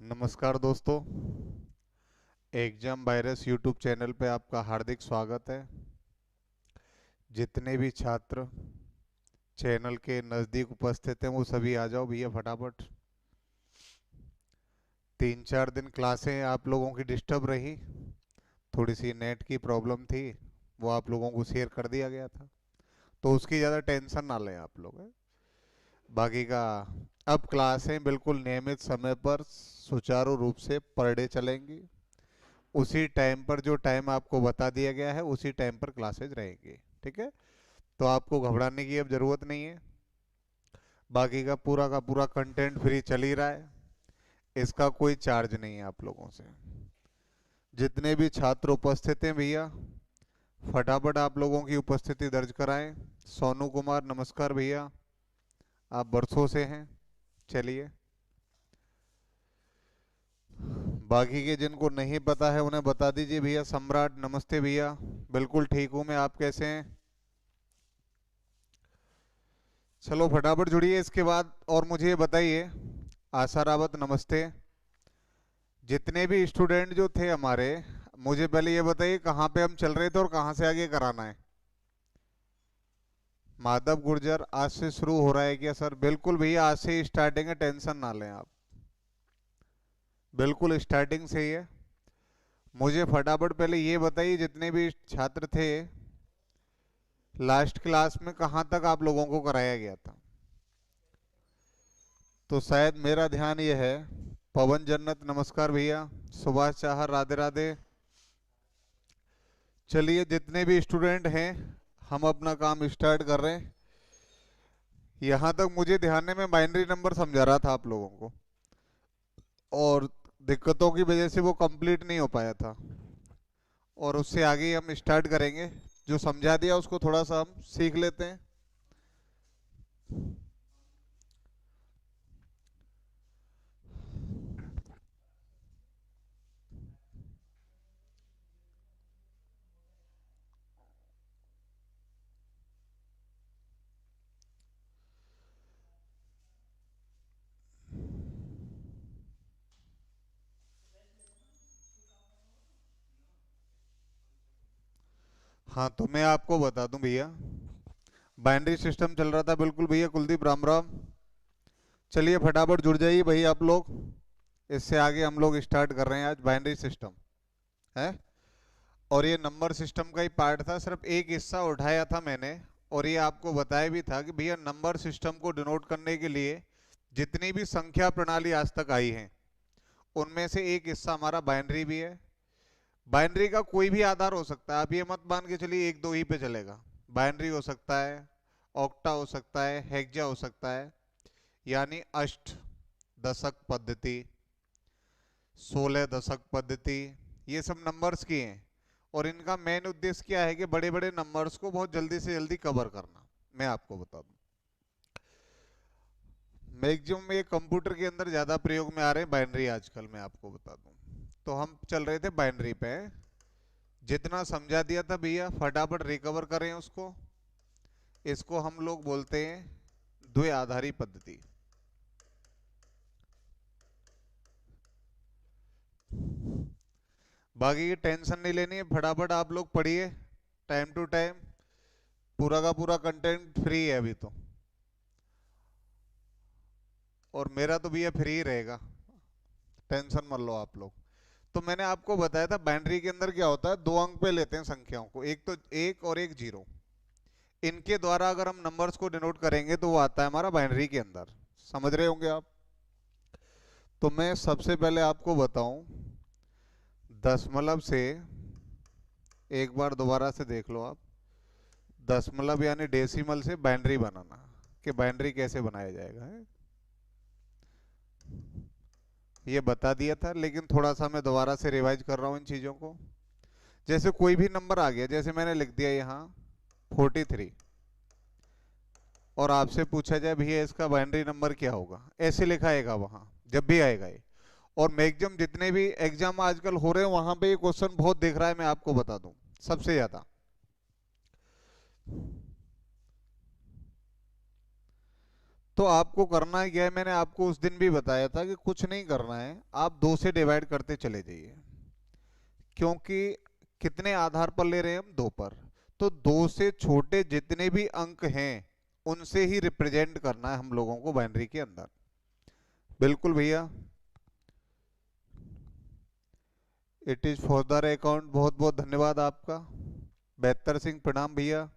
नमस्कार दोस्तों। Exam virus YouTube channel पे आपका हार्दिक स्वागत है। जितने भी छात्र चैनल के नज़दीक उपस्थित हैं वो सभी आ जाओ भैया फटाफट। 3-4 दिन क्लासें आप लोगों की डिस्टर्ब रही, थोड़ी सी नेट की प्रॉब्लम थी, वो आप लोगों को शेयर कर दिया गया था, तो उसकी ज़्यादा टेंशन ना लें आप लोग। बाकी का अब क्लासें बिल्कुल नियमित समय पर सुचारू रूप से पर डे चलेंगी। उसी टाइम पर जो टाइम आपको बता दिया गया है उसी टाइम पर क्लासेज रहेंगी। ठीक है, तो आपको घबराने की अब ज़रूरत नहीं है। बाकी का पूरा कंटेंट फ्री चल ही रहा है, इसका कोई चार्ज नहीं है आप लोगों से। जितने भी छात्र उपस्थित हैं भैया फटाफट आप लोगों की उपस्थिति दर्ज कराएं। सोनू कुमार नमस्कार भैया, आप बरसों से हैं। चलिए, बाकी के जिनको नहीं पता है उन्हें बता दीजिए भैया। सम्राट नमस्ते भैया, बिल्कुल ठीक हूँ मैं, आप कैसे हैं? चलो फटाफट जुड़िए इसके बाद। और मुझे ये बताइए, आशा रावत नमस्ते। जितने भी स्टूडेंट जो थे हमारे, मुझे पहले ये बताइए कहाँ पे हम चल रहे थे और कहाँ से आगे कराना है। माधव गुर्जर, आज से शुरू हो रहा है क्या सर? बिल्कुल भैया, आज से ही स्टार्टिंग है, टेंशन ना लें आप, बिल्कुल स्टार्टिंग से ही है। मुझे फटाफट पहले ये बताइए, जितने भी छात्र थे लास्ट क्लास में कहाँ तक आप लोगों को कराया गया था? तो शायद मेरा ध्यान ये है। पवन जन्नत नमस्कार भैया, सुभाष चाहर राधे राधे। चलिए, जितने भी स्टूडेंट हैं हम अपना काम स्टार्ट कर रहे हैं। यहाँ तक मुझे ध्यान है, मैं बाइनरी नंबर समझा रहा था आप लोगों को, और दिक्कतों की वजह से वो कंप्लीट नहीं हो पाया था, और उससे आगे हम स्टार्ट करेंगे। जो समझा दिया उसको थोड़ा सा हम सीख लेते हैं। हाँ, तो मैं आपको बता दूं भैया, बाइनरी सिस्टम चल रहा था बिल्कुल भैया। कुलदीप राम राम। चलिए फटाफट जुड़ जाइए भाई आप लोग, इससे आगे हम लोग स्टार्ट कर रहे हैं आज बाइनरी सिस्टम है। और ये नंबर सिस्टम का ही पार्ट था, सिर्फ एक हिस्सा उठाया था मैंने, और ये आपको बताया भी था कि भैया नंबर सिस्टम को डिनोट करने के लिए जितनी भी संख्या प्रणाली आज तक आई है उनमें से एक हिस्सा हमारा बाइनरी भी है। बाइनरी का कोई भी आधार हो सकता है, आप ये मत मान के चलिए एक दो ही पे चलेगा। बाइनरी हो सकता है, ऑक्टा हो सकता है, हेक्जा हो सकता है, यानी अष्ट दशक पद्धति, 16 दशक पद्धति, ये सब नंबर्स की हैं। और इनका मेन उद्देश्य क्या है कि बड़े बड़े नंबर्स को बहुत जल्दी से जल्दी कवर करना। मैं आपको बता दूं, मैक्सिमम ये कंप्यूटर के अंदर ज़्यादा प्रयोग में आ रहे हैं बाइनरी आजकल, मैं आपको बता दूं। तो हम चल रहे थे बाइनरी पे, जितना समझा दिया था भैया फटाफट रिकवर करें उसको। इसको हम लोग बोलते हैं द्विआधारी पद्धति। बाकी की टेंशन नहीं लेनी है, फटाफट आप लोग पढ़िए टाइम टू टाइम। पूरा का पूरा कंटेंट फ्री है अभी तो, और मेरा तो भैया फ्री ही रहेगा, टेंशन मत लो आप लोग। तो मैंने आपको बताया था बाइनरी के अंदर क्या होता है, दो अंक पे लेते हैं संख्याओं को, एक तो एक और एक जीरो। इनके द्वारा अगर हम नंबर्स को डिनोट करेंगे तो वो आता है हमारा बाइनरी के अंदर। समझ रहे होंगे आप? तो मैं सबसे पहले आपको बताऊं, दशमलव से, एक बार दोबारा से देख लो आप, दशमलव यानी डेसिमल से बाइनरी बनाना, कि बाइनरी कैसे बनाया जाएगा है? ये बता दिया था, लेकिन थोड़ा सा मैं दोबारा से रिवाइज कर रहा हूँ इन चीज़ों को। जैसे कोई भी नंबर आ गया, जैसे मैंने लिख दिया यहाँ 43, और आपसे पूछा जाए भैया इसका बाइनरी नंबर क्या होगा, ऐसे लिखा आएगा वहाँ जब भी आएगा ये। और मैक्सिमम जितने भी एग्जाम आजकल हो रहे हैं वहाँ पे ये क्वेश्चन बहुत दिख रहा है, मैं आपको बता दूं, सबसे ज़्यादा। तो आपको करना क्या है, मैंने आपको उस दिन भी बताया था कि कुछ नहीं करना है, आप 2 से डिवाइड करते चले जाइए। क्योंकि कितने आधार पर ले रहे हैं हम, 2 पर। तो 2 से छोटे जितने भी अंक हैं उनसे ही रिप्रेजेंट करना है हम लोगों को बाइनरी के अंदर। बिल्कुल भैया। इट इज फौजदार अकाउंट, बहुत बहुत धन्यवाद आपका। बेहतर सिंह प्रणाम भैया।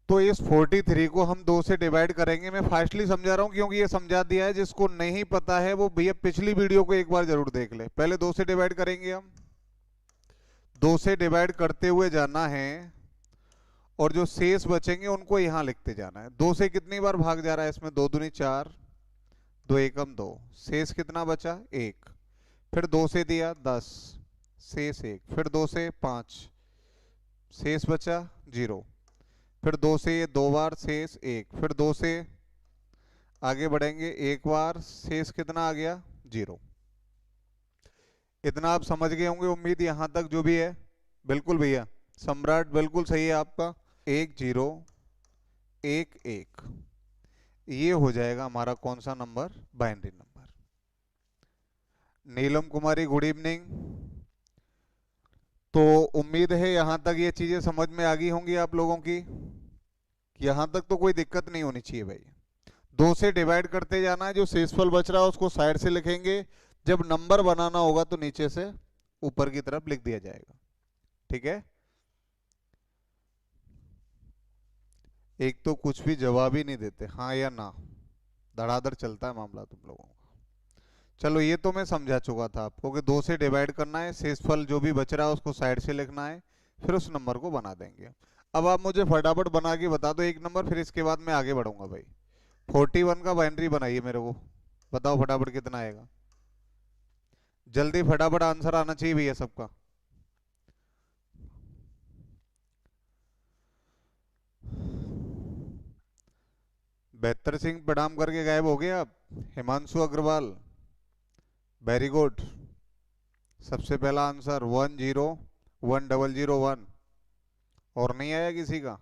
तो इस 43 को हम 2 से डिवाइड करेंगे। मैं फास्टली समझा रहा हूं क्योंकि ये समझा दिया है, जिसको नहीं पता है वो भैया पिछली वीडियो को एक बार जरूर देख ले। पहले 2 से डिवाइड करेंगे हम, 2 से डिवाइड करते हुए जाना है और जो शेष बचेंगे उनको यहां लिखते जाना है। 2 से कितनी बार भाग जा रहा है इसमें, 2 दूनी 4, 2 एकम 2, शेष कितना बचा 1। फिर 2 से दिया 10, शेष 1। फिर 2 से 5, शेष बचा 0। फिर 2 से ये 2 बार, शेष 1। फिर 2 से आगे बढ़ेंगे 1 बार, शेष कितना आ गया 0। इतना आप समझ गए होंगे उम्मीद यहां तक जो भी है। बिल्कुल भैया, सम्राट बिल्कुल सही है आपका। 1 0 1 1, ये हो जाएगा हमारा कौन सा नंबर, बाइनरी नंबर। नीलम कुमारी गुड इवनिंग। तो उम्मीद है यहां तक ये चीजें समझ में आ गई होंगी आप लोगों की। यहां तक तो कोई दिक्कत नहीं होनी चाहिए भाई। 2 से डिवाइड करते जाना है, जो शेषफल बच रहा है उसको साइड से लिखेंगे। जब नंबर बनाना होगा तो नीचे से ऊपर की तरफ लिख दिया जाएगा। ठीक है। एक तो कुछ भी जवाब ही नहीं देते, हाँ या ना, धड़ाधड़ चलता है मामला तुम लोगों का। चलो ये तो मैं समझा चुका था आपको कि 2 से डिवाइड करना है, शेषफल जो भी बच रहा है उसको साइड से लिखना है, फिर उस नंबर को बना देंगे। अब आप मुझे फटाफट बना के बता दो एक नंबर, फिर इसके बाद मैं आगे बढ़ूंगा भाई। 41 का बाइनरी बनाइए मेरे को, बताओ फटाफट कितना आएगा। जल्दी फटाफट आंसर आना चाहिए भैया सबका। बेहतर सिंह प्रणाम करके गायब हो गए आप। Himanshu Agarwal, very good. सबसे पहला आंसर 101001। और नहीं आया किसी का?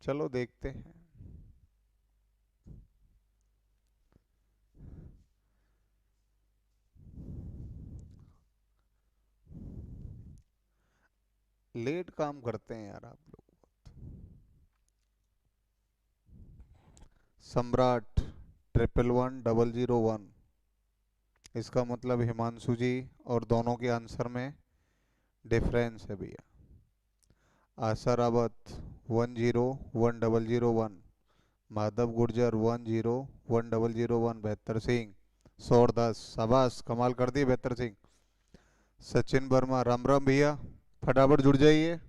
चलो देखते हैं। लेट काम करते हैं यार आप लोग। सम्राट 111001, इसका मतलब हिमांशु जी और दोनों के आंसर में डिफरेंस है भैया। आशा रावत 101001, माधव गुर्जर 101001, बेहतर सिंह 110, शाबाश कमाल कर दिए बेहतर सिंह। सचिन वर्मा राम राम भैया, फटाफट जुड़ जाइए।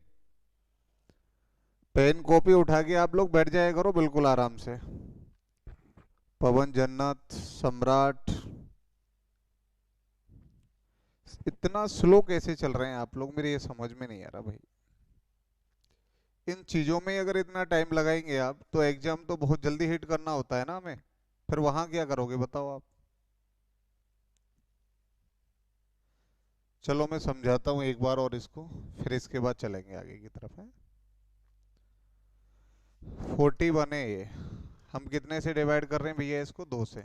पेन कॉपी उठा के आप लोग बैठ जाया करो बिल्कुल आराम से। पवन जन्नत, सम्राट, इतना स्लो कैसे चल रहे हैं आप लोग, मेरे ये समझ में नहीं आ रहा भाई। इन चीजों में अगर इतना टाइम लगाएंगे आप तो एग्जाम तो बहुत जल्दी हिट करना होता है ना हमें, फिर वहां क्या करोगे बताओ आप। चलो मैं समझाता हूँ एक बार और इसको, फिर इसके बाद चलेंगे आगे की तरफ है। 41 है ये, हम कितने से डिवाइड कर रहे हैं भैया इसको, 2 से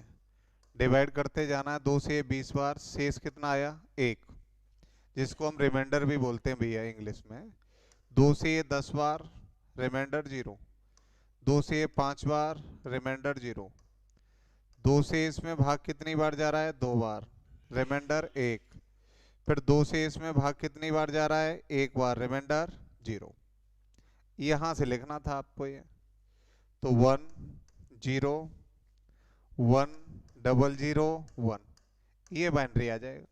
डिवाइड करते जाना है। 2 से 20 बार, शेष कितना आया 1, जिसको हम रिमाइंडर भी बोलते हैं भैया इंग्लिश में। 2 से ये 10 बार, रिमाइंडर 0। 2 से ये 5 बार, रिमाइंडर 0। 2 से इसमें भाग कितनी बार जा रहा है, 2 बार, रिमाइंडर 1। फिर 2 से इसमें भाग कितनी बार जा रहा है, 1 बार, रिमाइंडर 0। यहां से लिखना था आपको ये। तो 1001, ये बाइनरी आ जाएगा।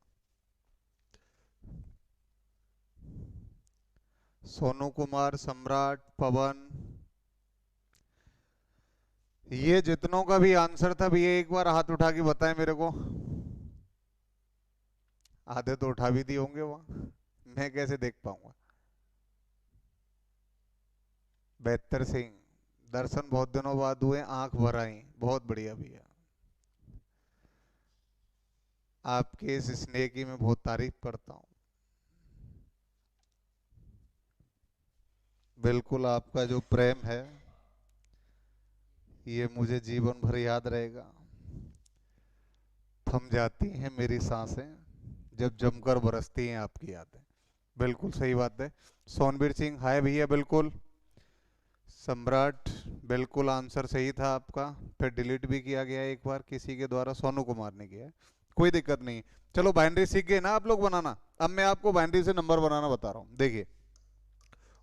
सोनू कुमार, सम्राट, पवन, ये जितनों का भी आंसर था भैया एक बार हाथ उठा के बताएं मेरे को। आधे तो उठा भी दिए होंगे वहां, मैं कैसे देख पाऊंगा। बेहतर सिंह, दर्शन बहुत दिनों बाद हुए, आंख भर आई, बहुत बढ़िया भैया। आपके इस स्नेह की मैं बहुत तारीफ करता हूँ। बिल्कुल आपका जो प्रेम है ये मुझे जीवन भर याद रहेगा। थम जाती हैं मेरी सांसें जब जमकर बरसती हैं आपकी यादें। बिल्कुल सही बात है। सोनबीर सिंह हाय भैया, बिल्कुल। सम्राट, बिल्कुल आंसर सही था आपका। फिर डिलीट भी किया गया एक बार किसी के द्वारा, सोनू कुमार ने किया है। कोई दिक्कत नहीं। चलो बाइनरी सीख गए ना आप लोग बनाना। अब मैं आपको बाइनरी से नंबर बनाना बता रहा हूँ, देखिए।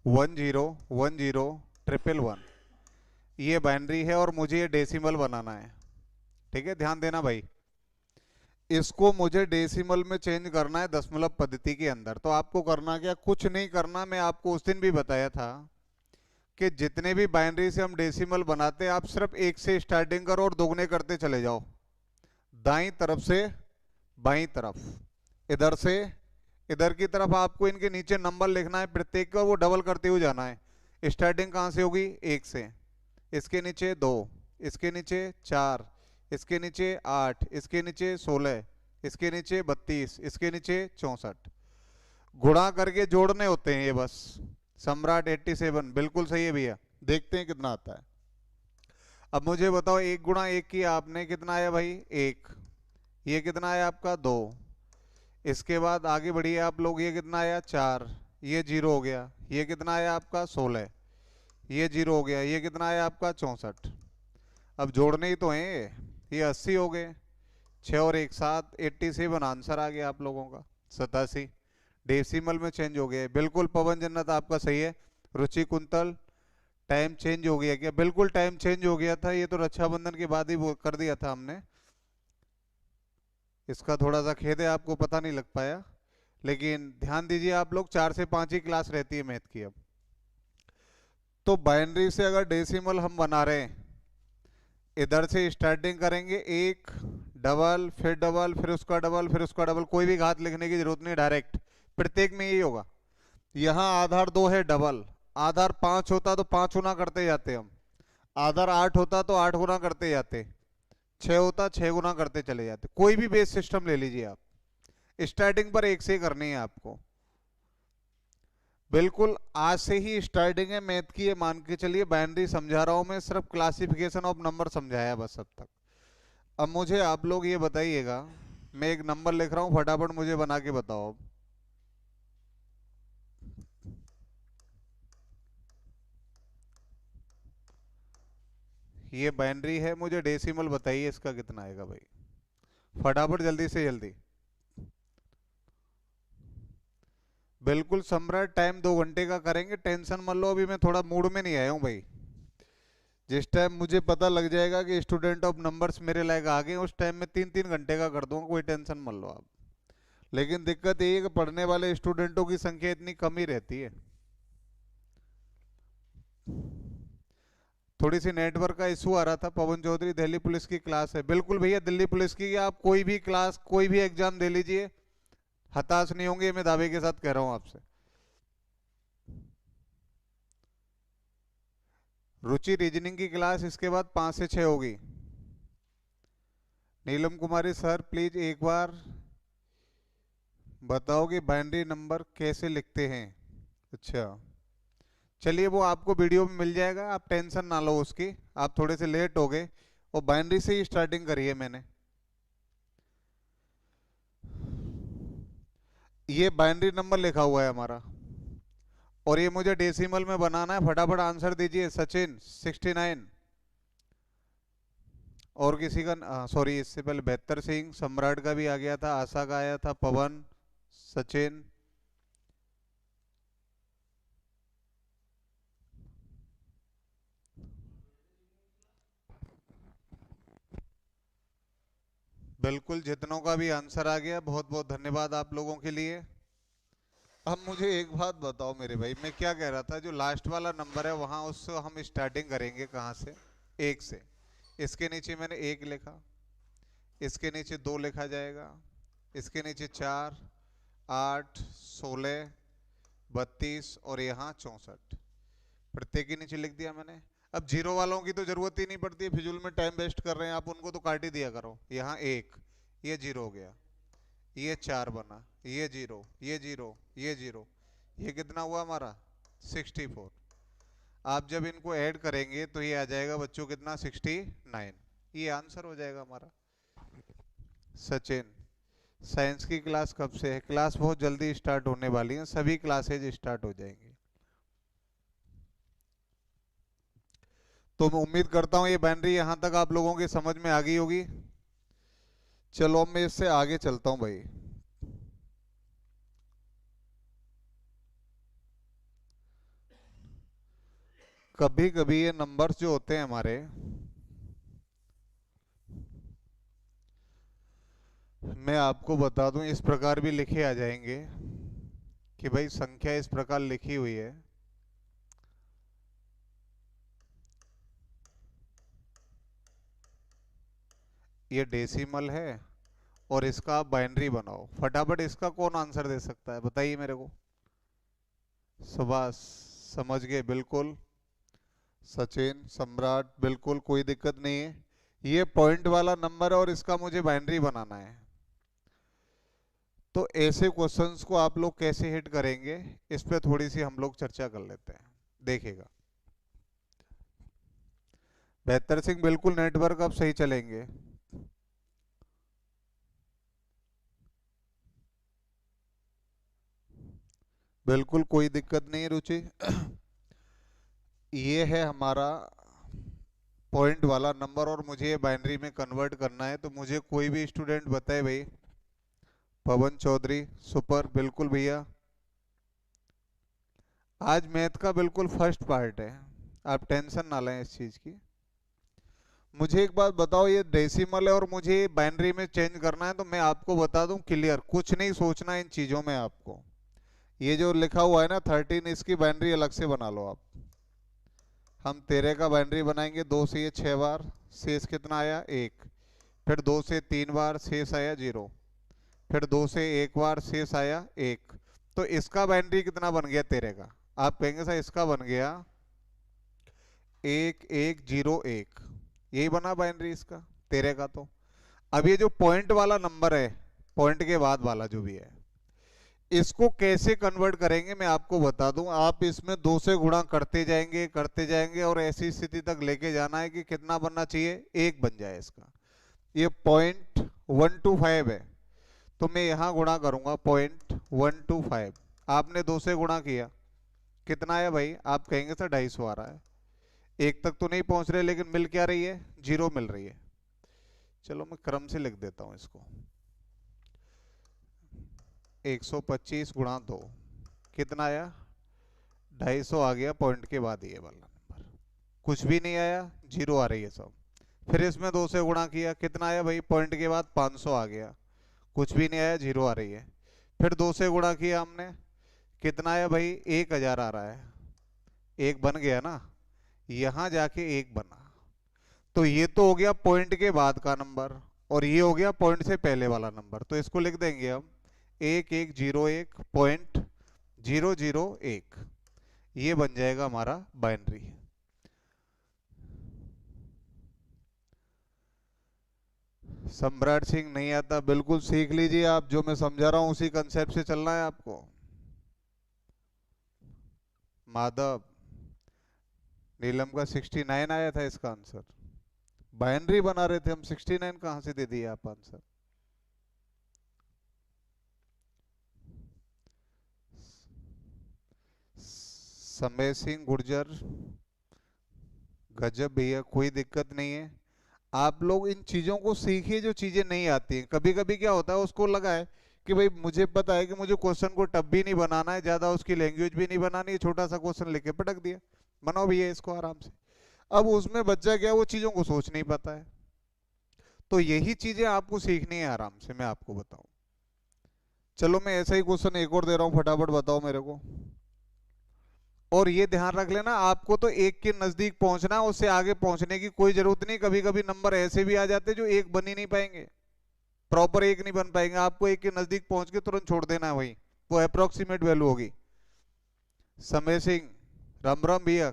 101011, ये बाइनरी है और मुझे ये डेसिमल बनाना है। ठीक है, ध्यान देना भाई। इसको मुझे डेसिमल में चेंज करना है दशमलव पद्धति के अंदर। तो आपको करना क्या, कुछ नहीं करना। मैं आपको उस दिन भी बताया था कि जितने भी बाइनरी से हम डेसिमल बनाते हैं, आप सिर्फ एक से स्टार्टिंग करो और दोगुने करते चले जाओ। दाईं तरफ से बाईं तरफ, इधर से इधर की तरफ आपको इनके नीचे नंबर लिखना है प्रत्येक का, वो डबल करते हुए जाना है। स्टार्टिंग कहाँ से होगी, एक से। इसके नीचे 2, इसके नीचे 4, इसके नीचे 8, इसके नीचे 16, इसके नीचे 32, इसके नीचे 64। गुणा करके जोड़ने होते हैं ये बस। सम्राट 87 बिल्कुल सही है भैया। देखते हैं कितना आता है। अब मुझे बताओ, एक गुणा एक किया आपने, कितना आया भाई, एक। ये कितना आया आपका, 2। इसके बाद आगे बढ़िए आप लोग, ये कितना आया, 4। ये 0 हो गया। ये कितना आया आपका, 16। ये 0 हो गया। ये कितना आया आपका, 64। अब जोड़ने ही तो हैं ये 80 हो गए। 6 और 1 7, 87 आंसर आ गया आप लोगों का। 87 डेसिमल में चेंज हो गया। बिल्कुल पवन जन्नत आपका सही है। रुचि कुंतल, टाइम चेंज हो गया क्या, बिल्कुल टाइम चेंज हो गया था। ये तो रक्षाबंधन के बाद ही वो कर दिया था हमने। इसका थोड़ा सा खेद है, आपको पता नहीं लग पाया। लेकिन ध्यान दीजिए आप लोग, 4 से 5 ही क्लास रहती है मैथ की। अब तो बाइनरी से अगर डेसिमल हम बना रहे हैं, इधर से स्टार्टिंग करेंगे, एक डबल, फिर डबल, फिर उसका डबल, फिर उसका डबल। कोई भी घात लिखने की जरूरत नहीं, डायरेक्ट प्रत्येक में यही होगा। यहाँ आधार 2 है डबल, आधार 5 होता तो 5 गुना करते जाते हम, आधार 8 होता तो 8 गुना करते जाते, 6 होता 6 गुना करते चले जाते। कोई भी बेस सिस्टम ले लीजिए आप, स्टार्टिंग पर एक से करनी है आपको। बिल्कुल आज से ही स्टार्टिंग है मैथ की, ये मान के चलिए। बाइनरी समझा रहा हूं मैं, सिर्फ क्लासिफिकेशन ऑफ नंबर समझाया बस अब तक। अब मुझे आप लोग ये बताइएगा, मैं एक नंबर लिख रहा हूं, फटाफट मुझे बना के बताओ अब। ये बाइनरी है, मुझे डेसिमल बताइए इसका कितना आएगा भाई, फटाफट जल्दी से जल्दी। बिल्कुल सम्राट, टाइम 2 घंटे का करेंगे, टेंशन मत लो। अभी मैं थोड़ा मूड में नहीं आया हूँ भाई। जिस टाइम मुझे पता लग जाएगा कि स्टूडेंट ऑफ नंबर्स मेरे लायक आ गए, उस टाइम में 3-3 घंटे का कर दूंगा, कोई टेंशन मत लो आप। लेकिन दिक्कत यही है कि पढ़ने वाले स्टूडेंटों की संख्या इतनी कम ही रहती है। थोड़ी सी नेटवर्क का इशू आ रहा था। पवन चौधरी, दिल्ली पुलिस की क्लास है। बिल्कुल भैया, दिल्ली पुलिस की आप कोई भी क्लास, कोई भी एग्जाम दे लीजिए, हताश नहीं होंगे, मैं दावे के साथ कह रहा हूं आपसे। रुचि रीजनिंग की क्लास इसके बाद 5 से 6 होगी। नीलम कुमारी सर प्लीज एक बार बताओ कि बाइनरी नंबर कैसे लिखते हैं। अच्छा, चलिए वो आपको वीडियो में मिल जाएगा, आप टेंशन ना लो उसकी। आप थोड़े से लेट हो गए, और बाइनरी से ही स्टार्टिंग करी है मैंने। ये बाइनरी नंबर लिखा हुआ है हमारा, और ये मुझे डेसिमल में बनाना है। फटाफट आंसर दीजिए। सचिन 69, और किसी का, सॉरी इससे पहले 72 सिंह, सम्राट का भी आ गया था, आशा का आया था, पवन, सचिन। बिल्कुल, जितनों का भी आंसर आ गया, बहुत बहुत धन्यवाद आप लोगों के लिए। अब मुझे एक बात बताओ मेरे भाई, मैं क्या कह रहा था, जो लास्ट वाला नंबर है वहां उससे हम स्टार्टिंग करेंगे कहाँ से, एक से। इसके नीचे मैंने एक लिखा, इसके नीचे 2 लिखा जाएगा, इसके नीचे 4, 8, 16, 32 और यहाँ 64। प्रत्येक के नीचे लिख दिया मैंने। अब जीरो वालों की तो जरूरत ही नहीं पड़ती है, फिजूल में टाइम वेस्ट कर रहे हैं आप, उनको तो काट ही दिया करो। यहाँ 1, ये 0 हो गया, ये 4 बना, ये 0, ये 0, ये 0, ये कितना हुआ हमारा, 64। आप जब इनको ऐड करेंगे तो ये आ जाएगा बच्चों कितना, 69। ये आंसर हो जाएगा हमारा। सचिन, साइंस की क्लास कब से है? क्लास बहुत जल्दी स्टार्ट होने वाली है, सभी क्लासेज स्टार्ट हो जाएंगी। तो मैं उम्मीद करता हूँ ये बाइनरी यहाँ तक आप लोगों के समझ में आ गई होगी। चलो अब मैं इससे आगे चलता हूँ भाई। कभी कभी ये नंबर्स जो होते हैं हमारे, मैं आपको बता दूं इस प्रकार भी लिखे आ जाएंगे कि भाई संख्या इस प्रकार लिखी हुई है, ये डेसिमल है और इसका आप बाइनरी बनाओ। फटाफट इसका कौन आंसर दे सकता है बताइए मेरे को। सुभाष, समझ गए बिल्कुल। सचिन, सम्राट, बिल्कुल कोई दिक्कत नहीं है। ये पॉइंट वाला नंबर है और इसका मुझे बाइनरी बनाना है। तो ऐसे क्वेश्चंस को आप लोग कैसे हिट करेंगे, इस पे थोड़ी सी हम लोग चर्चा कर लेते हैं। देखिएगा, बेहतर सिंह, बिल्कुल नेटवर्क अब सही चलेंगे। बिल्कुल कोई दिक्कत नहीं रुचि। ये है हमारा पॉइंट वाला नंबर और मुझे ये बाइनरी में कन्वर्ट करना है। तो मुझे कोई भी स्टूडेंट बताए भाई। पवन चौधरी, सुपर, बिल्कुल भैया। आज मैथ का बिल्कुल फर्स्ट पार्ट है, आप टेंशन ना लें इस चीज़ की। मुझे एक बात बताओ, ये डेसिमल है और मुझे बाइनरी में चेंज करना है, तो मैं आपको बता दूं क्लियर, कुछ नहीं सोचना इन चीज़ों में आपको। ये जो लिखा हुआ है ना 13, इसकी बाइनरी अलग से बना लो आप। हम 13 का बाइनरी बनाएंगे। 2 से ये 6 बार, शेष कितना आया 1। फिर 2 से 3 बार, शेष आया 0। फिर 2 से 1 बार, शेष आया 1। तो इसका बाइनरी कितना बन गया 13 का? आप कहेंगे सर इसका बन गया 1101। यही बना बाइनरी इसका 13 का। तो अब ये जो पॉइंट वाला नंबर है, पॉइंट के बाद वाला जो भी है, इसको कैसे कन्वर्ट करेंगे मैं आपको बता दूं। आप इसमें 2 से गुणा करते जाएंगे और ऐसी स्थिति तक लेके जाना है कि कितना बनना चाहिए, 1 बन जाए इसका। ये 0.125 है, तो मैं यहां गुणा करूंगा 0.125। आपने 2 से गुणा किया, कितना आया भाई? आप कहेंगे सर 250 आ रहा है। 1 तक तो नहीं पहुंच रहे, लेकिन मिल क्या रही है? 0 मिल रही है। चलो मैं क्रम से लिख देता हूं इसको। 125 गुणा 2 कितना आया? 250 आ गया। पॉइंट के बाद ये वाला नंबर कुछ भी नहीं आया, 0 आ रही है सब। फिर इसमें 2 से गुणा किया, कितना आया भाई? पॉइंट के बाद 500 आ गया, कुछ भी नहीं आया, 0 आ रही है। फिर 2 से गुणा किया हमने, कितना आया भाई? 1000 आ रहा है। 1 बन गया ना, यहां जाके 1 बना। तो ये तो हो गया पॉइंट के बाद का नंबर और ये हो गया पॉइंट से पहले वाला नंबर। तो इसको लिख देंगे हम 1101.001। ये बन जाएगा हमारा बाइनरी। सम्राट सिंह, नहीं आता? बिल्कुल सीख लीजिए आप, जो मैं समझा रहा हूं उसी कंसेप्ट से चलना है आपको। माधव, नीलम का 69 आया था इसका आंसर। बाइनरी बना रहे थे हम, 69 कहां से दे दिए आप आंसर? समय सिंह गुर्जर, गजब भैया, कोई दिक्कत नहीं है। आप लोग इन चीजों को सीखिए जो चीजें नहीं आती हैं। कभी कभी क्या होता है, उसको लगा है कि भाई मुझे पता है कि मुझे क्वेश्चन को टफ भी नहीं बनाना है, ज्यादा उसकी लैंग्वेज भी नहीं बनानी है, छोटा सा क्वेश्चन लिख के पटक दिया, बनाओ भैया इसको आराम से। अब उसमें बच्चा क्या, वो चीजों को सोच नहीं पाता है। तो यही चीजें आपको सीखनी है आराम से, मैं आपको बताऊं। चलो मैं ऐसा ही क्वेश्चन एक और दे रहा हूं, फटाफट बताओ मेरे को। और ये ध्यान रख लेना, आपको तो 1 के नजदीक पहुंचना है, उससे आगे पहुंचने की कोई जरूरत नहीं। कभी कभी नंबर ऐसे भी आ जाते हैं जो 1 बन ही नहीं पाएंगे, प्रॉपर 1 नहीं बन पाएंगे। आपको 1 के नजदीक पहुंच के तुरंत छोड़ देना है, वही वो अप्रोक्सीमेट वैल्यू होगी। समय सिंह, राम राम भैया।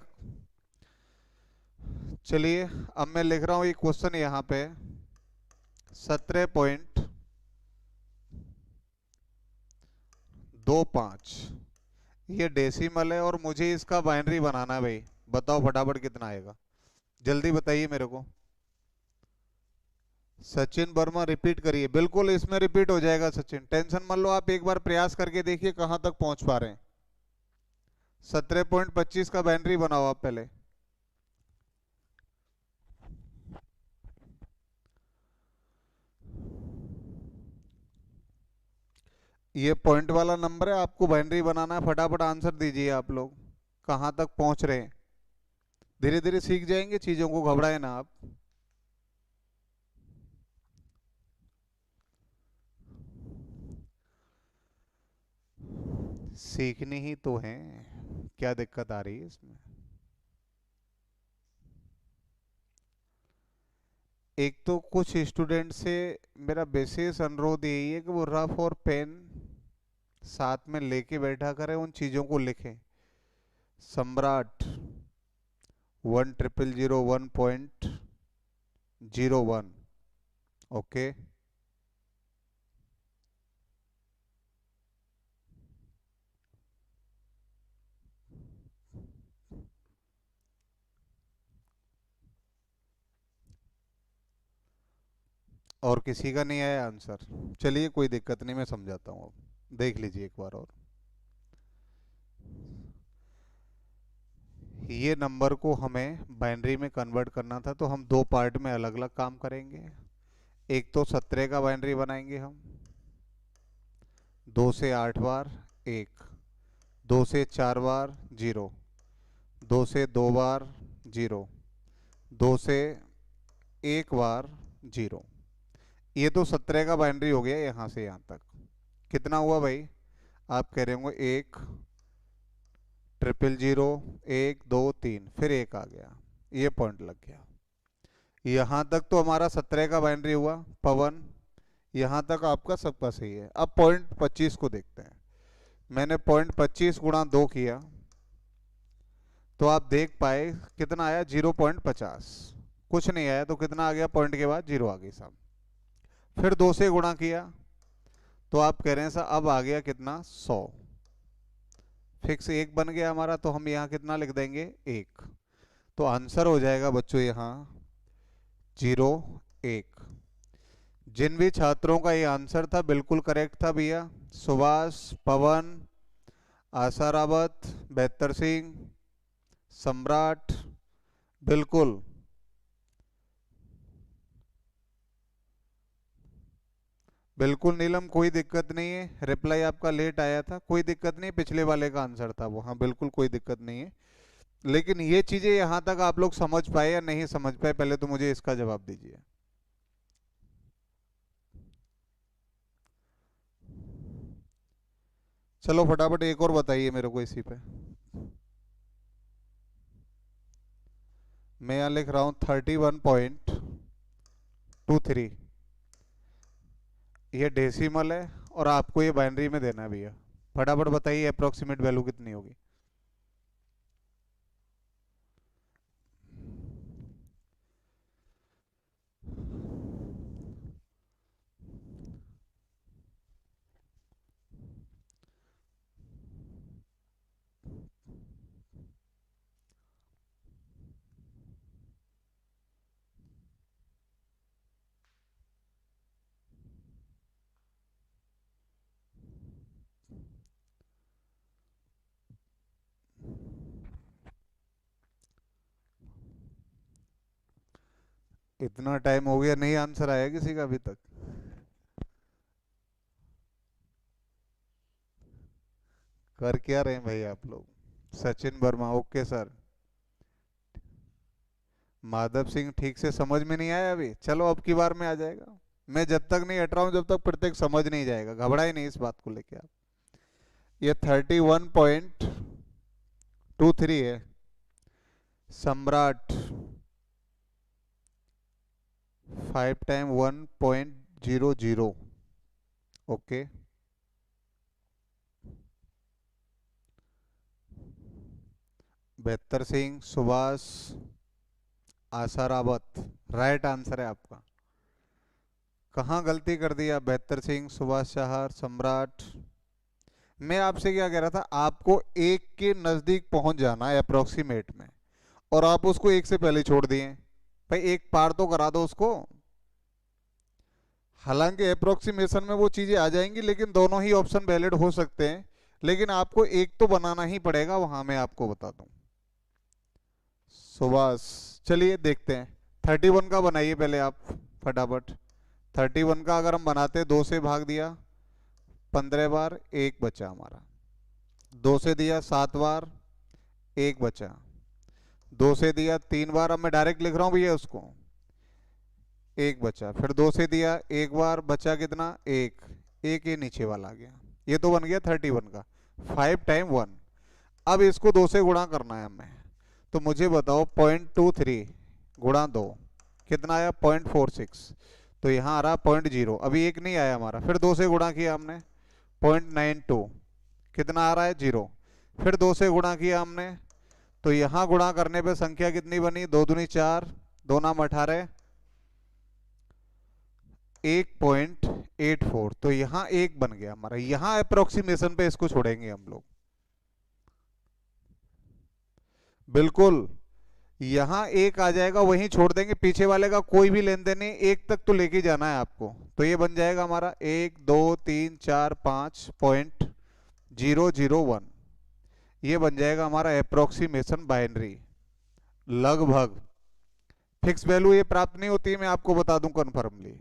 चलिए अब मैं लिख रहा हूं एक क्वेश्चन यहाँ पे, 17.25। ये डेसिमल है और मुझे इसका बाइनरी बनाना है भाई। बताओ फटाफट कितना आएगा, जल्दी बताइए मेरे को। सचिन वर्मा रिपीट करिए, बिल्कुल इसमें रिपीट हो जाएगा सचिन, टेंशन मत लो, आप एक बार प्रयास करके देखिए कहां तक पहुंच पा रहे हैं। 17.25 का बाइनरी बनाओ आप पहले। ये पॉइंट वाला नंबर है, आपको बाइनरी बनाना है, फटाफट आंसर दीजिए आप लोग कहां तक पहुंच रहे हैं। धीरे धीरे सीख जाएंगे चीजों को, घबराए ना आप। सीखनी ही तो है, क्या दिक्कत आ रही है इसमें। एक तो कुछ स्टूडेंट से मेरा विशेष अनुरोध यही है कि वो रफ और पेन साथ में लेके बैठा करें, उन चीजों को लिखें। सम्राट 100001.01, ओके। और किसी का नहीं आया आंसर, चलिए कोई दिक्कत नहीं, मैं समझाता हूँ, अब देख लीजिए एक बार और। ये नंबर को हमें बाइनरी में कन्वर्ट करना था, तो हम दो पार्ट में अलग अलग काम करेंगे। एक तो 17 का बाइनरी बनाएंगे हम, 2 से 8 बार 1, 2 से 4 बार 0, 2 से 2 बार 0, 2 से 1 बार 0। ये तो 17 का बाइनरी हो गया यहाँ से यहाँ तक। कितना हुआ भाई, आप कह रहे होंगे 1 000, 1 2 3, फिर 1 आ गया, ये पॉइंट लग गया। यहाँ तक तो हमारा 17 का बाइनरी हुआ पवन, यहाँ तक आपका सबका सही है। अब पॉइंट 25 को देखते हैं। मैंने पॉइंट 25 गुणा 2 किया, तो आप देख पाए कितना आया, 0.50। कुछ नहीं आया तो कितना आ गया, पॉइंट के बाद 0 आ गई साहब। फिर 2 से गुणा किया, तो आप कह रहे हैं सर अब आ गया कितना, 100। फिक्स 1 बन गया हमारा, तो हम यहाँ कितना लिख देंगे, 1। तो आंसर हो जाएगा बच्चों यहाँ 01। जिन भी छात्रों का ये आंसर था बिल्कुल करेक्ट था भैया, सुभाष, पवन, आशा रावत, बेहतर सिंह, सम्राट, बिल्कुल। बिल्कुल नीलम, कोई दिक्कत नहीं है, रिप्लाई आपका लेट आया था, कोई दिक्कत नहीं, पिछले वाले का आंसर था वो, हाँ बिल्कुल कोई दिक्कत नहीं है। लेकिन ये चीजें यहां तक आप लोग समझ पाए या नहीं समझ पाए, पहले तो मुझे इसका जवाब दीजिए। चलो फटाफट एक और बताइए मेरे को इसी पे। मैं यहाँ लिख रहा हूँ 31.23, ये डेसिमल है और आपको ये बाइनरी में देना है भैया। फटाफट बताइए अप्रोक्सीमेट वैल्यू कितनी होगी। इतना टाइम हो गया, नहीं आंसर आया किसी का अभी तक। कर क्या रहे हैं भाई आप लोग। Sachin Verma, okay sir. माधव सिंह, ठीक से समझ में नहीं आया अभी, चलो अब की बार में आ जाएगा। मैं जब तक नहीं हट रहा हूं जब तक प्रत्येक समझ नहीं जाएगा, घबराए नहीं इस बात को लेके आप। ये 31.23 है। सम्राट 5 टाइम 1.00, ओके। बेहतर सिंह, सुभाष, आशा रावत, राइट आंसर है आपका। कहाँ गलती कर दिया, बेहतर सिंह, सुभाष चहार, सम्राट। मैं आपसे क्या कह रहा था, आपको 1 के नजदीक पहुंच जाना है अप्रोक्सीमेट में। और आप उसको एक से पहले छोड़ दिए। भाई एक पार तो करा दो उसको। हालांकि अप्रोक्सीमेशन में वो चीजें आ जाएंगी, लेकिन दोनों ही ऑप्शन वैलिड हो सकते हैं, लेकिन आपको एक तो बनाना ही पड़ेगा, वहां मैं आपको बता दूं। सुभाष, चलिए देखते हैं। 31 का बनाइए पहले आप फटाफट। 31 का अगर हम बनाते, 2 से भाग दिया 15 बार, एक बचा हमारा। 2 से दिया 7 बार, एक बचा। 2 से दिया 3 बार, अब मैं डायरेक्ट लिख रहा हूं भैया उसको, एक बचा। फिर 2 से दिया एक बार, बचा कितना, एक। एक ये नीचे वाला आ गया, ये तो बन गया 31 का। 5 टाइम 1। अब इसको 2 से गुणा करना है हमें, तो मुझे बताओ 0.23 गुणा 2 कितना आया, 0.46। तो यहाँ आ रहा 0.0, अभी एक नहीं आया हमारा। फिर 2 से गुणा किया हमने, 0.92 कितना आ रहा है, 0। फिर 2 से गुणा किया हमने, तो यहाँ गुणा करने पे संख्या कितनी बनी, 2 दूनी 4, 2 नाम 18, 1.84। तो यहाँ एक बन गया हमारा। यहाँ अप्रोक्सीमेशन पे इसको छोड़ेंगे हम लोग, बिल्कुल यहाँ एक आ जाएगा, वहीं छोड़ देंगे, पीछे वाले का कोई भी लेन देन नहीं, एक तक तो लेके जाना है आपको। तो ये बन जाएगा हमारा 1 2 3 4 5.001। ये बन जाएगा हमारा अप्रोक्सीमेशन बाइनरी। लगभग फिक्स वैल्यू ये प्राप्त नहीं होती है, मैं आपको बता दूं कन्फर्मली,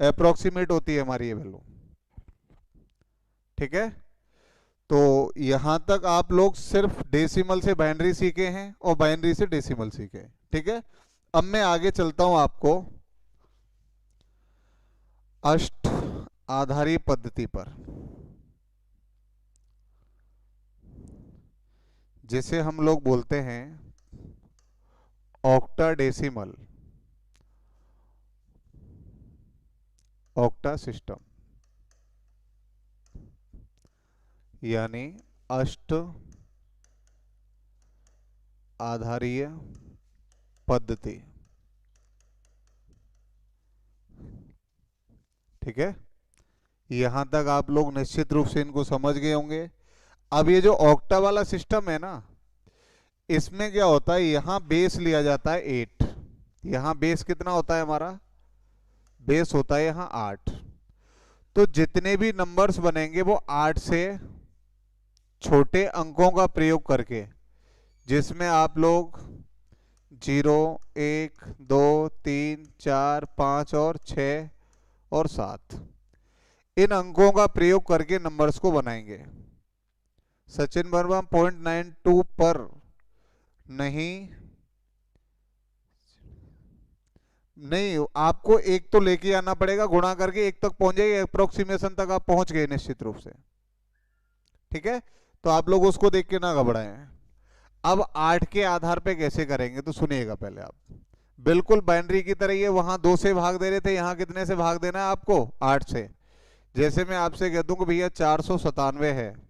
अप्रोक्सीमेट होती है हमारी ये वैल्यू। ठीक है, तो यहां तक आप लोग सिर्फ डेसिमल से बाइनरी सीखे हैं और बाइनरी से डेसिमल सीखे हैं। ठीक है, अब मैं आगे चलता हूं आपको अष्ट आधारी पद्धति पर, जिसे हम लोग बोलते हैं ऑक्टाडेसिमल, ऑक्टा सिस्टम, यानी अष्ट आधारीय पद्धति। ठीक है, यहां तक आप लोग निश्चित रूप से इनको समझ गए होंगे। अब ये जो ऑक्टा वाला सिस्टम है ना, इसमें क्या होता है, यहां बेस लिया जाता है 8। यहां बेस कितना होता है हमारा, बेस होता है यहां 8। तो जितने भी नंबर्स बनेंगे वो 8 से छोटे अंकों का प्रयोग करके, जिसमें आप लोग 0 1 2 3 4 5 और 6 और 7 इन अंकों का प्रयोग करके नंबर्स को बनाएंगे। सचिन वर्मा 0.92 पर नहीं, नहीं आपको एक तो लेके आना पड़ेगा, गुणा करके एक तक पहुंच जाएगी, अप्रोक्सीमेशन तक आप पहुंच गए निश्चित रूप से। ठीक है, तो आप लोग उसको देख के ना घबराएं। अब 8 के आधार पे कैसे करेंगे, तो सुनिएगा पहले आप, बिल्कुल बाइनरी की तरह। ये वहां 2 से भाग दे रहे थे, यहां कितने से भाग देना है आपको, 8 से। जैसे मैं आपसे कह दूं कि भैया 497 है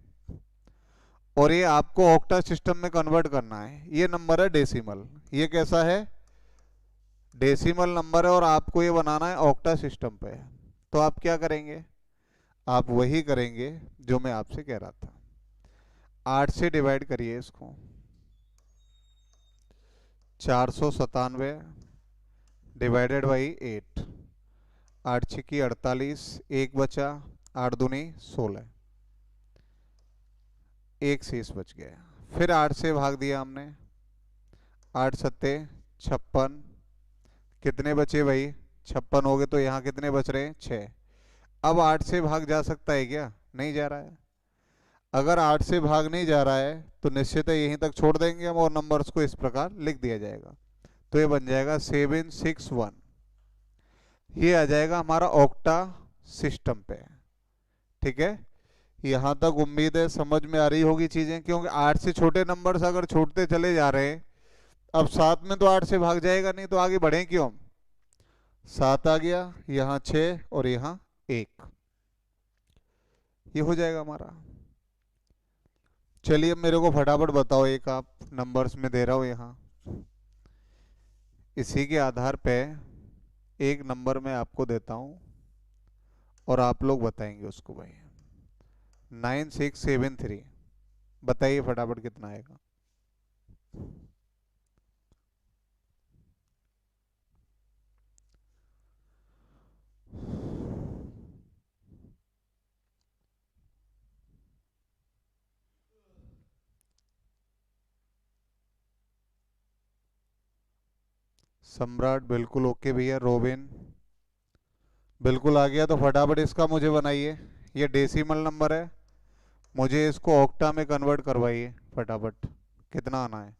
और ये आपको ऑक्टा सिस्टम में कन्वर्ट करना है, ये नंबर है डेसिमल। ये कैसा है, डेसिमल नंबर है, और आपको ये बनाना है ऑक्टा सिस्टम पे। तो आप क्या करेंगे, आप वही करेंगे जो मैं आपसे कह रहा था। 8 से डिवाइड करिए इसको, 497 डिवाइडेड बाई 8, 8 छिकी 48, एक बचा, 8 दूनी 16, एक शेष बच गया। फिर 8 से भाग दिया हमने, 8 सत्ते 56, कितने बचे भाई, 56 हो गए, तो यहाँ कितने बच रहे हैं, 6। अब 8 से भाग जा सकता है क्या, नहीं जा रहा है। अगर 8 से भाग नहीं जा रहा है तो निश्चित है यहीं तक छोड़ देंगे हम, और नंबर्स को इस प्रकार लिख दिया जाएगा। तो ये बन जाएगा 761। ये आ जाएगा हमारा ऑक्टा सिस्टम पे। ठीक है, यहां तक उम्मीद है समझ में आ रही होगी चीजें, क्योंकि 8 से छोटे नंबर्स अगर छोड़ते चले जा रहे हैं, अब 7 में तो 8 से भाग जाएगा नहीं, तो आगे बढ़े क्यों हम। 7 आ गया, यहाँ 6 और यहाँ 1, ये हो जाएगा हमारा। चलिए अब मेरे को फटाफट बताओ, एक आप नंबर्स में दे रहा हूं यहाँ, इसी के आधार पे एक नंबर मैं आपको देता हूं और आप लोग बताएंगे उसको। भाई 9673, बताइए फटाफट कितना आएगा। सम्राट बिल्कुल ओके भैया। रोबिन बिल्कुल आ गया। तो फटाफट इसका मुझे बनाइए। ये डेसिमल नंबर है, मुझे इसको ऑक्टा में कन्वर्ट करवाइए फटाफट। कितना आना है?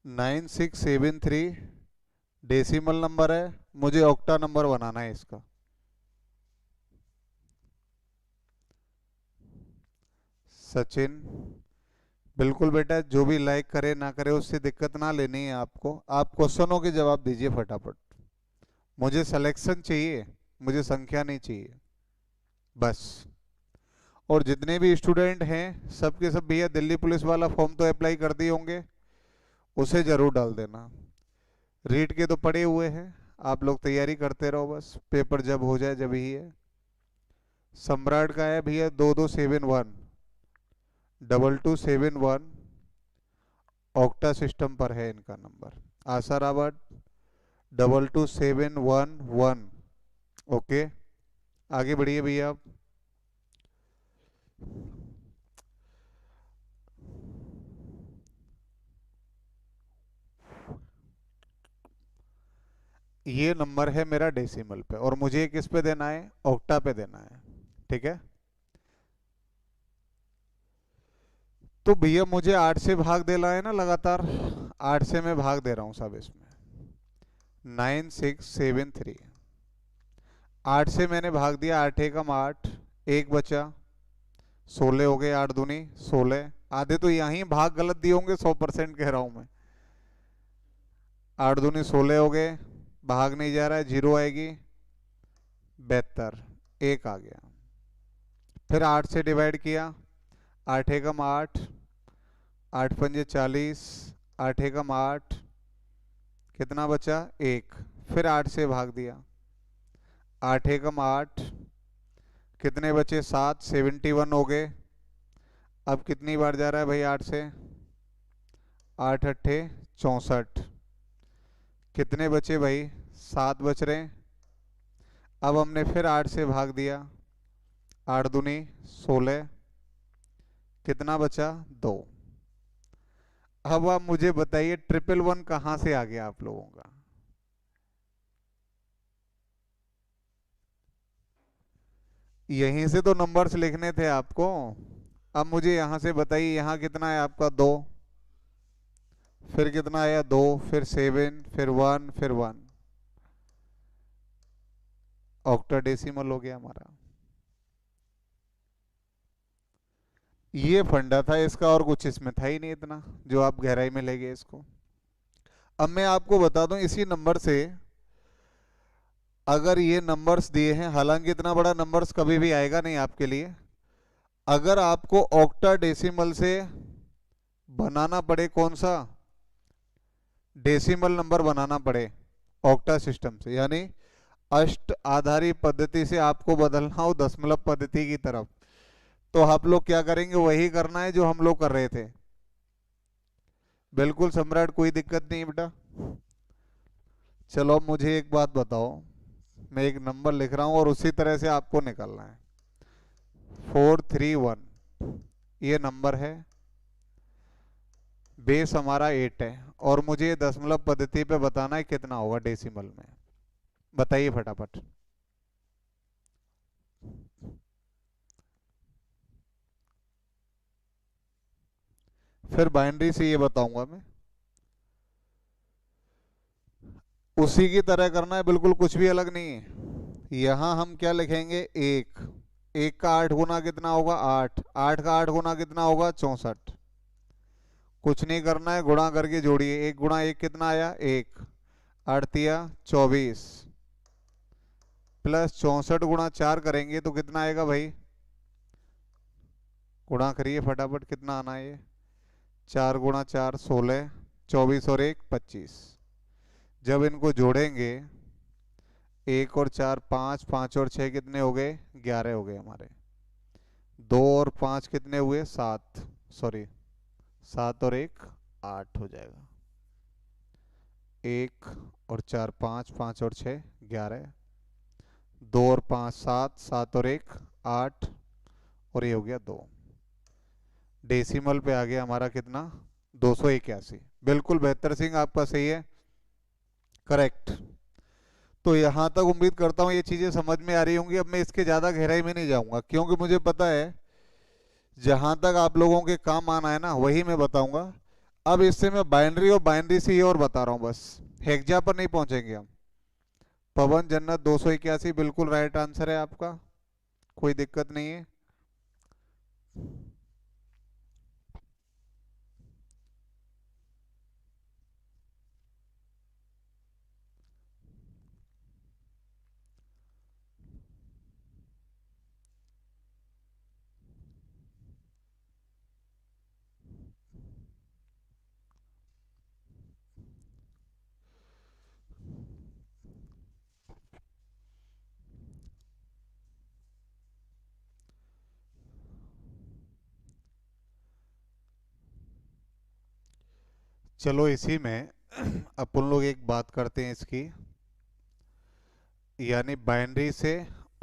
9673 डेसिमल नंबर है, मुझे ऑक्टा नंबर बनाना है इसका। सचिन बिल्कुल बेटा, जो भी लाइक करे ना करे उससे दिक्कत ना लेनी है आपको। आप क्वेश्चनों के जवाब दीजिए फटाफट। मुझे सिलेक्शन चाहिए, मुझे संख्या नहीं चाहिए बस। और जितने भी स्टूडेंट हैं सब के सब भैया दिल्ली पुलिस वाला फॉर्म तो अप्लाई कर दिए होंगे, उसे जरूर डाल देना। रीट के तो पड़े हुए हैं, आप लोग तैयारी करते रहो बस, पेपर जब हो जाए जब ही है। सम्राट का है भैया 2271 2271, ऑक्टा सिस्टम पर है इनका नंबर। आसाराबाद 22711। ओके, आगे बढ़िए भैया आप। ये नंबर है मेरा डेसिमल पे और मुझे किस पे देना है? ऑक्टा पे देना है, ठीक है। तो भैया मुझे 8 से भाग देना है ना लगातार, 8 से मैं भाग दे रहा हूँ सब इसमें। 9673, 8 से मैंने भाग दिया। 8 एकम 8, एक बचा, 16 हो गए। 8 दूनी 16। आधे तो यहीं भाग गलत दिए होंगे, 100% कह रहा हूं मैं। 8 दूनी 16 हो गए, भाग नहीं जा रहा है, जीरो आएगी। 72, एक आ गया। फिर 8 से डिवाइड किया, 8 एकम 8, 8 पंजे 40, 8 एकम 8, कितना बचा? एक। फिर 8 से भाग दिया, 8 एकम 8, कितने बचे? 7, 71 हो गए। अब कितनी बार जा रहा है भाई 8 से? 8 अट्ठे 64, कितने बचे भाई? 7 बच रहे हैं। अब हमने फिर 8 से भाग दिया, 8 दूनी 16, कितना बचा? 2। अब आप मुझे बताइए 111 कहाँ से आ गया आप लोगों का? यहीं से तो नंबर्स लिखने थे आपको। अब मुझे यहां से बताइए, यहाँ कितना है आपका? 2, फिर कितना आया? 2, फिर 7, फिर 1, फिर 1। ऑक्टाडेसिमल हो गया हमारा। ये फंडा था इसका, और कुछ इसमें था ही नहीं इतना जो आप गहराई में ले गए इसको। अब मैं आपको बता दूं, इसी नंबर से अगर ये नंबर्स दिए हैं, हालांकि इतना बड़ा नंबर्स कभी भी आएगा नहीं आपके लिए, अगर आपको ऑक्टा डेसिमल से बनाना पड़े, कौन सा डेसिमल नंबर बनाना पड़े ऑक्टा सिस्टम से, यानी अष्ट आधारी पद्धति से आपको बदलना हो दशमलव पद्धति की तरफ, तो आप लोग क्या करेंगे? वही करना है जो हम लोग कर रहे थे। बिल्कुल सम्राट, कोई दिक्कत नहीं बेटा। चलो अब मुझे एक बात बताओ, मैं एक नंबर लिख रहा हूं और उसी तरह से आपको निकालना है। 431 ये नंबर है, बेस हमारा 8 है, और मुझे ये दशमलव पद्धति पे बताना है कितना होगा डेसिमल में। बताइए फटाफट। फिर बाइनरी से ये बताऊंगा मैं, उसी की तरह करना है, बिल्कुल कुछ भी अलग नहीं है। यहां हम क्या लिखेंगे? एक। एक का 8 गुना कितना होगा? 8। 8 का 8 गुना कितना होगा? 64। कुछ नहीं करना है, गुणा करके जोड़िए। 1 गुणा 1 कितना आया? 1। 8 तिया 24, प्लस 64 गुणा 4 करेंगे तो कितना आएगा भाई? गुणा करिए फटाफट, कितना आना है ये? 4 गुणा 4 16, 24 और 1 25। जब इनको जोड़ेंगे, 1 और 4 5, 5 और 6 कितने हो गए? 11 हो गए हमारे। 2 और 5 कितने हुए? 7, सॉरी 7 और 1 8 हो जाएगा। 1 और 4 5, 5 और 6 11, 2 और 5 7, 7 और 1 8, और ये हो गया 2। डेसिमल पे आ गया हमारा कितना, 281। बिल्कुल बेहतर सिंह, आपका सही है, करेक्ट। तो यहाँ तक उम्मीद करता हूँ ये चीज़ें समझ में आ रही होंगी। अब मैं इसके ज़्यादा गहराई में नहीं जाऊँगा, क्योंकि मुझे पता है जहाँ तक आप लोगों के काम आना है ना वही मैं बताऊँगा। अब इससे मैं बाइनरी और बाइनरी से ये और बता रहा हूँ बस, हेक्जा पर नहीं पहुँचेंगे हम। पवन जन्नत 281 बिल्कुल राइट आंसर है आपका, कोई दिक्कत नहीं है। चलो इसी में अपन लोग एक बात करते हैं इसकी, यानी बाइनरी से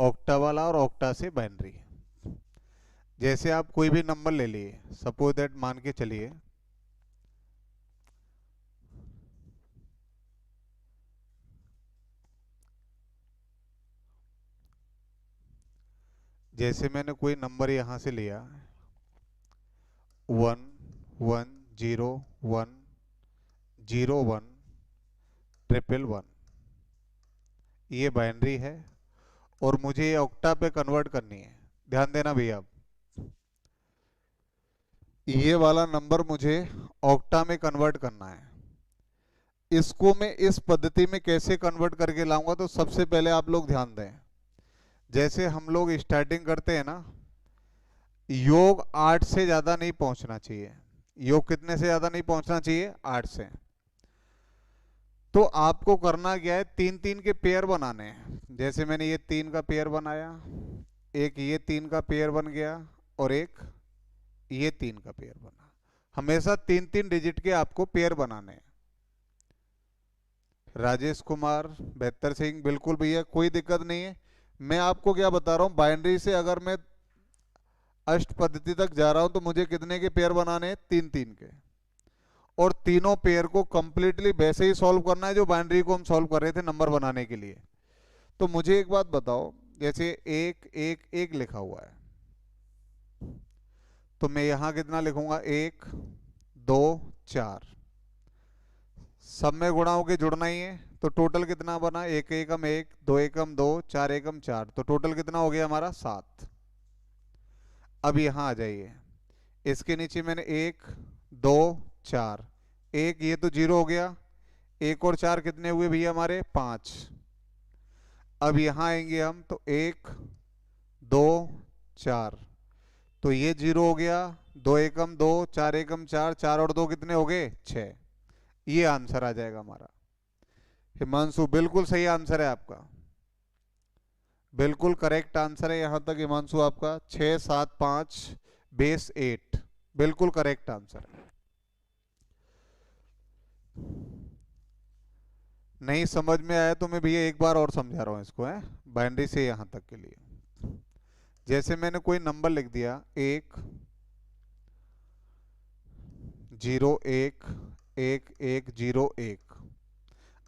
ऑक्टा वाला और ऑक्टा से बाइनरी। जैसे आप कोई भी नंबर ले लिए, सपोज दैट मान के चलिए जैसे मैंने कोई नंबर यहाँ से लिया 1 1 0 1 0 1 1 ये बाइनरी है और मुझे ये ऑक्टा पे कन्वर्ट करनी है। ध्यान देना भैया, आप ये वाला नंबर मुझे ऑक्टा में कन्वर्ट करना है। इसको मैं इस पद्धति में कैसे कन्वर्ट करके लाऊंगा, तो सबसे पहले आप लोग ध्यान दें, जैसे हम लोग स्टार्टिंग करते हैं ना, योग 8 से ज्यादा नहीं पहुंचना चाहिए। योग कितने से ज्यादा नहीं पहुंचना चाहिए, 8 से। तो आपको करना क्या है, 3 3 के पेयर बनाने हैं। जैसे मैंने ये 3 का पेयर बनाया, एक ये 3 का पेयर बन गया और एक ये 3 का पेयर बना। हमेशा 3 3 डिजिट के आपको पेयर बनाने हैं। राजेश कुमार, बेहतर सिंह, बिल्कुल भैया कोई दिक्कत नहीं है। मैं आपको क्या बता रहा हूँ, बाइनरी से अगर मैं अष्ट पद्धति तक जा रहा हूं तो मुझे कितने के पेयर बनाने हैं, 3 3 के। और तीनों पेयर को कंप्लीटली वैसे ही सॉल्व करना है जो बाइनरी को हम सॉल्व कर रहे थे नंबर बनाने के लिए। तो मुझे एक बात बताओ, जैसे 1 1 1 लिखा हुआ है, तो मैं यहां कितना लिखूंगा, 1 2 4। सब में गुणा होके जुड़ना ही है, तो टोटल कितना बना, 1 एकम 1 2 एकम 2 4 एकम 4, तो टोटल कितना हो गया हमारा, 7। अब यहां आ जाइए, इसके नीचे मैंने 1 2 4, एक ये तो 0 हो गया, 1 और 4 कितने हुए भैया हमारे, 5। अब यहां आएंगे हम तो 1 2 4, तो ये 0 हो गया, 2 एकम 2 4 एकम 4, 4 और 2 कितने हो गए, 6। ये आंसर आ जाएगा हमारा। हिमांशु बिल्कुल सही आंसर है आपका, बिल्कुल करेक्ट आंसर है यहां तक हिमांशु आपका, 6 7 5 बेस 8, बिल्कुल करेक्ट आंसर है। नहीं समझ में आया तो मैं भैया एक बार और समझा रहा हूं इसको, है बाइनरी से यहां तक के लिए। जैसे मैंने कोई नंबर लिख दिया 1 0 1 1 1 0 1।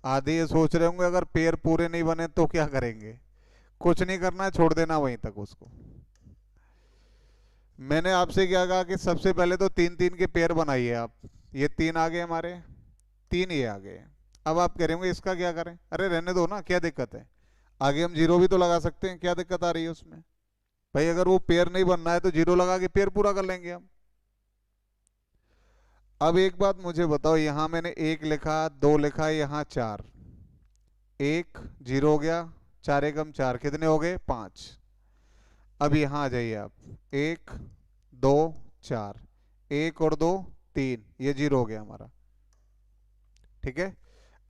आधे ये सोच रहे होंगे अगर पेयर पूरे नहीं बने तो क्या करेंगे, कुछ नहीं करना है, छोड़ देना वहीं तक उसको। मैंने आपसे क्या कहा कि सबसे पहले तो 3 3 के पेयर बनाइए आप। ये 3 आ गए हमारे, 3 ये आ गए। अब आप कह रहे होंगे इसका क्या करें, अरे रहने दो ना, क्या दिक्कत है, आगे हम 0 भी तो लगा सकते हैं, क्या दिक्कत आ रही है उसमें। भाई अगर वो पेयर नहीं बनना है तो 0 लगा के पेयर पूरा कर लेंगे हम। अब एक बात मुझे बताओ, यहां मैंने 1 लिखा 2 लिखा, यहां 4, 1 0 हो गया, 4 एकम 4 कितने हो गए, 5। अब यहां आ जाइए आप, 1 2 4, 1 और 2 3, ये 0 हो गया हमारा, ठीक है।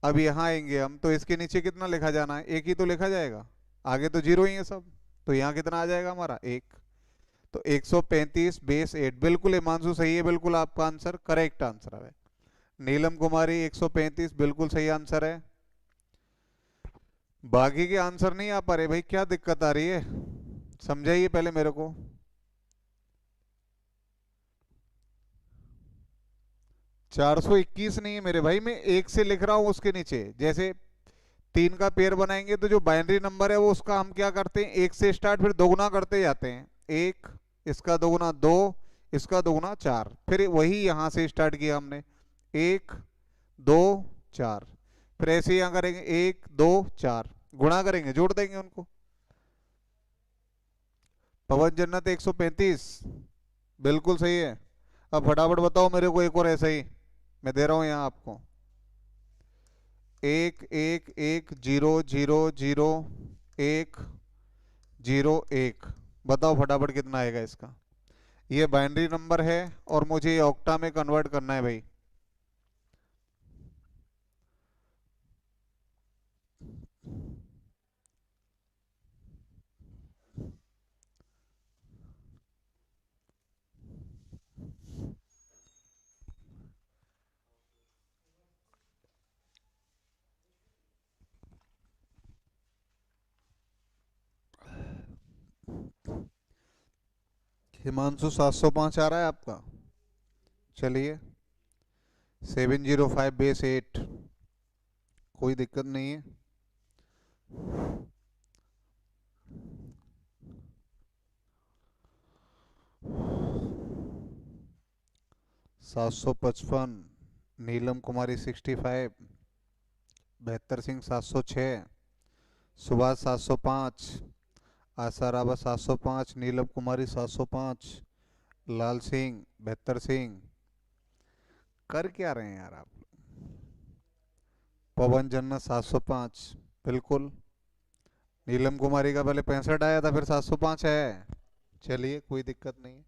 अब यहां आएंगे हम तो इसके नीचे कितना लिखा जाना है, 1 ही तो लिखा जाएगा, आगे तो 0 ही है सब, तो यहाँ कितना आ जाएगा हमारा, 1। तो 135 बेस 8, बिल्कुल हिमांशु सही है, बिल्कुल आपका आंसर करेक्ट आंसर है। नीलम कुमारी 135 बिल्कुल सही आंसर है। बाकी के आंसर नहीं आ पा रहे भाई, क्या दिक्कत आ रही है, समझाइए पहले मेरे को। 421 नहीं है मेरे भाई, मैं एक से लिख रहा हूँ उसके नीचे। जैसे 3 का पेयर बनाएंगे तो जो बाइनरी नंबर है वो उसका हम क्या करते हैं, 1 से स्टार्ट फिर दोगुना करते जाते हैं। 1, इसका दोगुना 2, इसका दोगुना 4, फिर वही यहाँ से स्टार्ट किया हमने, 1 2 4, फिर ऐसे यहाँ करेंगे 1 2 4, गुणा करेंगे, जोड़ देंगे उनको। पवन जन्नत 135 बिल्कुल सही है। अब फटाफट बताओ मेरे को एक और ऐसा ही, मैं दे रहा हूँ यहाँ आपको। 1 1 1 0 0 0 1 बताओ फटाफट कितना आएगा इसका। ये बाइनरी नंबर है और मुझे ये ऑक्टा में कन्वर्ट करना है भाई। हिमांशु 705 आ रहा है आपका। चलिए 705 बेस 8, कोई दिक्कत नहीं है। 755, नीलम कुमारी 65, बेहतर सिंह 706, सुभाष 705, आशा रावत 705, नीलम कुमारी 705, लाल सिंह, बेहतर सिंह। कर क्या रहे हैं यार आप। पवन जन्नत 705 बिल्कुल। नीलम कुमारी का पहले 65 आया था, फिर 705 है। चलिए कोई दिक्कत नहीं है।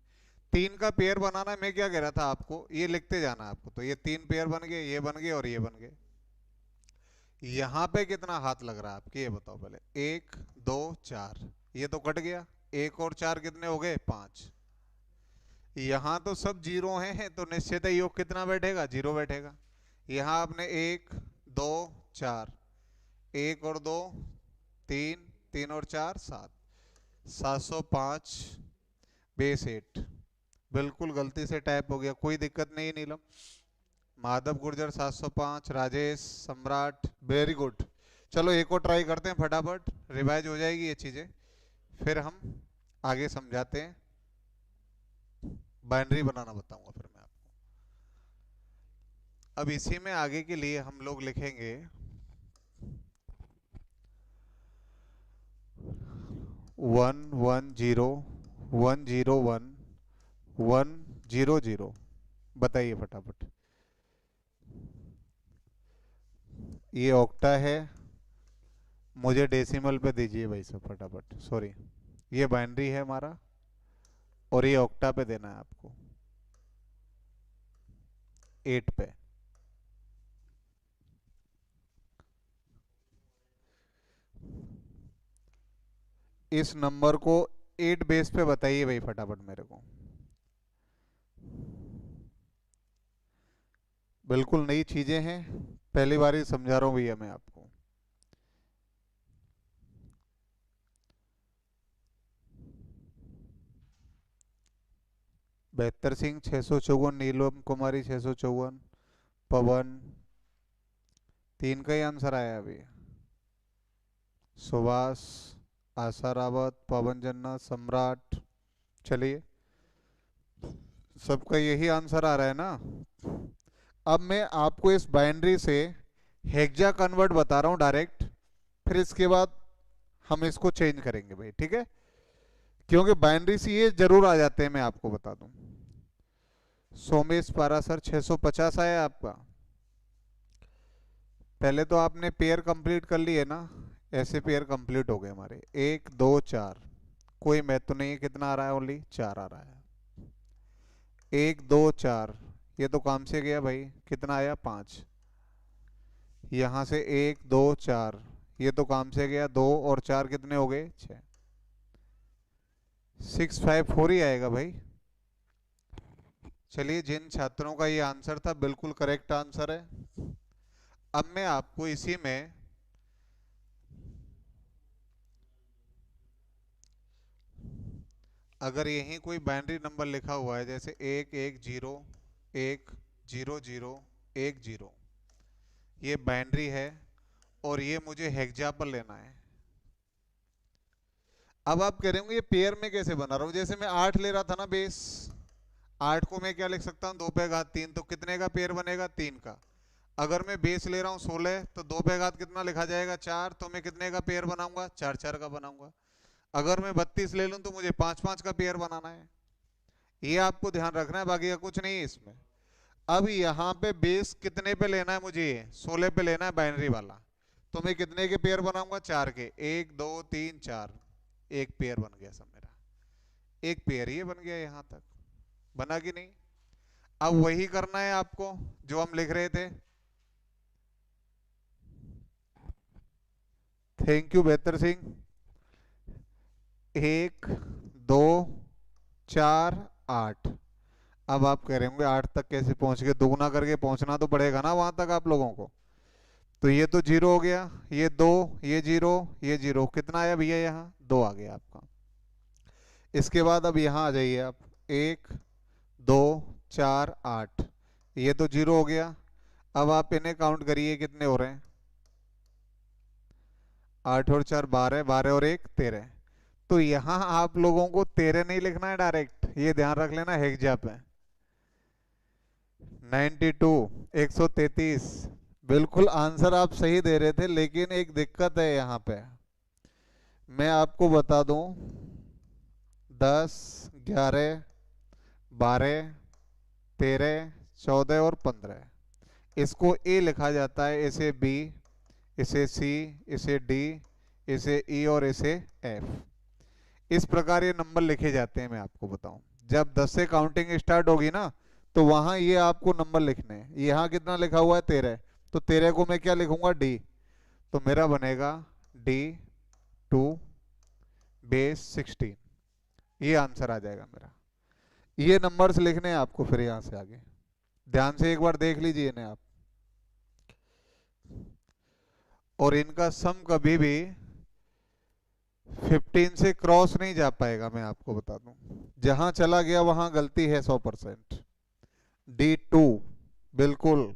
3 का पेयर बनाना है, मैं क्या कह रहा था आपको, ये लिखते जाना आपको। तो ये 3 पेयर बन गए, ये बन गए और ये बन गए। यहाँ पे कितना हाथ लग रहा है आपके, ये बताओ पहले। 1 2 4, ये तो कट गया। 1 और 4 कितने हो गए, 5। यहाँ तो सब जीरो हैं, तो निश्चित ही योग कितना बैठेगा, जीरो बैठेगा। यहाँ आपने 1 2 4, 1 और 2 3, 3 और 4 7, 705 बेस 8 बिल्कुल गलती से टाइप हो गया, कोई दिक्कत नहीं नीलम। माधव गुर्जर 705, राजेश सम्राट, वेरी गुड। चलो एक और ट्राई करते हैं फटाफट, रिवाइज हो जाएगी ये चीजें, फिर हम आगे समझाते हैं। बाइनरी बनाना बताऊंगा फिर मैं आपको। अब इसी में आगे के लिए हम लोग लिखेंगे 1 1 0 1 0 1 बताइए फटाफट। ये ऑक्टा है, मुझे डेसिमल पे दीजिए भाई साहब फटाफट, सॉरी। ये बाइनरी है हमारा और ये ऑक्टा पे देना है आपको, 8 पे। इस नंबर को 8 बेस पे बताइए भाई फटाफट मेरे को। बिल्कुल नई चीजें हैं, पहली बार ही समझा रहा हूँ भैया मैं आपको। बेहतर सिंह 654, नीलम कुमारी 654, पवन 3 का ही आंसर आया अभी। सुभाष, आशा रावत, पवन जन्नत, सम्राट। चलिए सबका यही आंसर आ रहा है ना। अब मैं आपको इस बाइनरी से हेक्जा कन्वर्ट बता रहा हूँ डायरेक्ट, फिर इसके बाद हम इसको चेंज करेंगे भाई, ठीक है। क्योंकि बाइनरी से ये जरूर आ जाते हैं, मैं आपको बता दूं। सोमेश पारासर 650 आया आपका। पहले तो आपने पेयर कंप्लीट कर लिए ना, ऐसे पेयर कंप्लीट हो गए हमारे। 1 2 4, कोई मैथ तो नहीं है, कितना आ रहा है, ओनली 4 आ रहा है। 1 2 4, ये तो काम से गया भाई, कितना आया, 5। यहाँ से 1 2 4, ये तो काम से गया, 2 और 4 कितने हो गए, 6। 654 ही आएगा भाई। चलिए जिन छात्रों का ये आंसर था बिल्कुल करेक्ट आंसर है। अब मैं आपको इसी में अगर यहीं कोई बाइनरी नंबर लिखा हुआ है, जैसे 1 1 0 1 0010, ये बाइनरी है और ये मुझे हेक्जा पर लेना है। अब आप कह रहे होंगे ये पेयर में कैसे बना रहा हूं, जैसे मैं 8 ले रहा था ना बेस, 8 को मैं क्या लिख सकता हूँ 2 पे घात 3, तो कितने का पेयर बनेगा 3 का। अगर मैं बेस ले रहा हूँ 16 तो 2 पे घात कितना लिखा जाएगा 4, तो मैं कितने का पेयर बनाऊंगा 4 4 का बनाऊंगा। अगर मैं 32 ले लूं तो मुझे 5 5 का पेयर बनाना है। ये आपको ध्यान रखना है, बाकी का कुछ नहीं है इसमें। अब यहाँ पे बेस कितने पे लेना है मुझे, 16 पे लेना है बाइनरी वाला, तो मैं कितने के पेयर बनाऊंगा 4 के, 1 2 3 4, एक पेयर बन गया सब मेरा, एक पेयर ये बन गया। यहां तक बना कि नहीं। अब वही करना है आपको जो हम लिख रहे थे। थैंक यू बेहतर सिंह। 1 2 4 8। अब आप कह रहे होंगे 8 तक कैसे पहुंच गए, दोगुना करके पहुंचना तो पड़ेगा ना वहां तक आप लोगों को। तो ये तो 0 हो गया, ये 2, ये 0, ये 0, कितना आया भैया यहाँ 2 आ गया आपका। इसके बाद अब यहाँ आ जाइए आप, 1 2 4 8, ये तो 0 हो गया। अब आप इन्हें काउंट करिए कितने हो रहे हैं, 8 और 4 12, 12 और 1 13। तो यहाँ आप लोगों को 13 नहीं लिखना है डायरेक्ट, ये ध्यान रख लेना हेक्जा पे। 92 133, बिल्कुल आंसर आप सही दे रहे थे, लेकिन एक दिक्कत है यहाँ पे, मैं आपको बता दूं 10 11 12 13 14 और 15, इसको ए लिखा जाता है, इसे बी, इसे सी, इसे डी, इसे ई और इसे एफ। इस प्रकार ये नंबर लिखे जाते हैं। मैं आपको बताऊं जब 10 से काउंटिंग स्टार्ट होगी ना तो वहां ये आपको नंबर लिखने हैं। यहाँ कितना लिखा हुआ है 13, तो 13 को मैं क्या लिखूंगा डी, तो मेरा बनेगा D2 बेस 16, ये आंसर आ जाएगा मेरा। ये नंबर्स लिखने हैं आपको फिर यहां से आगे, ध्यान से एक बार देख लीजिए इन्हें आप। और इनका सम कभी भी 15 से क्रॉस नहीं जा पाएगा, मैं आपको बता दूं, जहां चला गया वहां गलती है 100%। D2 बिल्कुल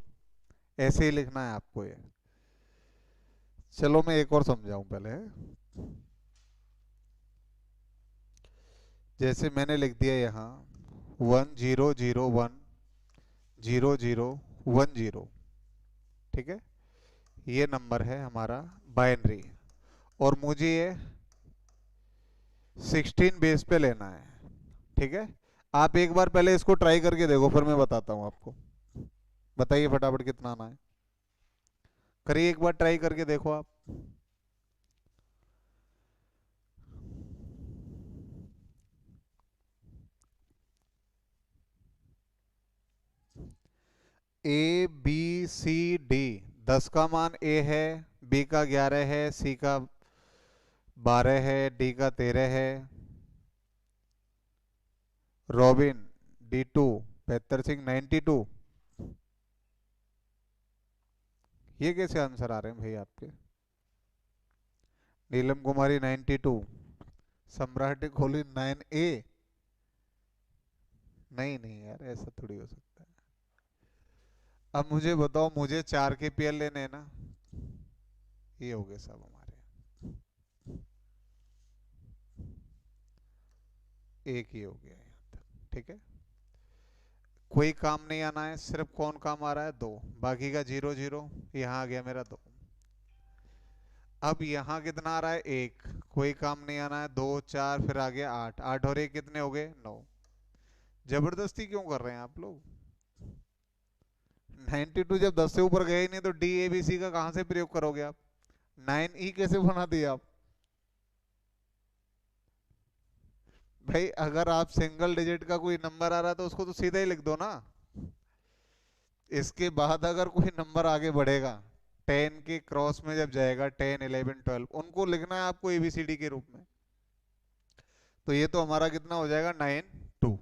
ऐसे ही लिखना है आपको ये। चलो मैं एक और समझाऊं पहले। जैसे मैंने लिख दिया यहाँ 1001 0010, ठीक है, ये नंबर है हमारा बाइनरी, और मुझे ये 16 बेस पे लेना है। ठीक है, आप एक बार पहले इसको ट्राई करके देखो, फिर मैं बताता हूँ आपको। बताइए फटाफट कितना आना है, करिए एक बार ट्राई करके देखो आप। ए बी सी डी, 10 का मान ए है, बी का 11 है, सी का 12 है, डी का 13 है। रॉबिन D2, बेहतर सिंह 92, ये कैसे आंसर आ रहे हैं भाई आपके। नीलम कुमारी 92, सम्राट कोहली 9A, नहीं नहीं यार ऐसा थोड़ी हो सकता है। अब मुझे बताओ, मुझे 4 के पीएल लेने हैं ना, ये हो गए सब हमारे, एक ही हो गया यहाँ तक। ठीक है, कोई काम नहीं आना है, सिर्फ कौन काम आ रहा है 2, बाकी का 0 0, यहाँ आ गया मेरा 2। अब यहाँ कितना आ रहा है 1, कोई काम नहीं आना है, 2 4, फिर आ गया 8, 8 और 1 कितने हो गए 9। जबरदस्ती क्यों कर रहे हैं आप लोग। 92 जब 10 से ऊपर गए ही नहीं तो डी ए बी सी का कहां से प्रयोग करोगे आप, 9E कैसे बना दिया आप। भाई अगर आप सिंगल डिजिट का कोई नंबर आ रहा है तो उसको तो सीधा ही लिख दो ना। इसके बाद अगर कोई नंबर आगे बढ़ेगा 10 के क्रॉस में जब जाएगा 10 11 12, उनको लिखना है आपको एबीसीडी के रूप में। तो ये तो हमारा कितना हो जाएगा 92,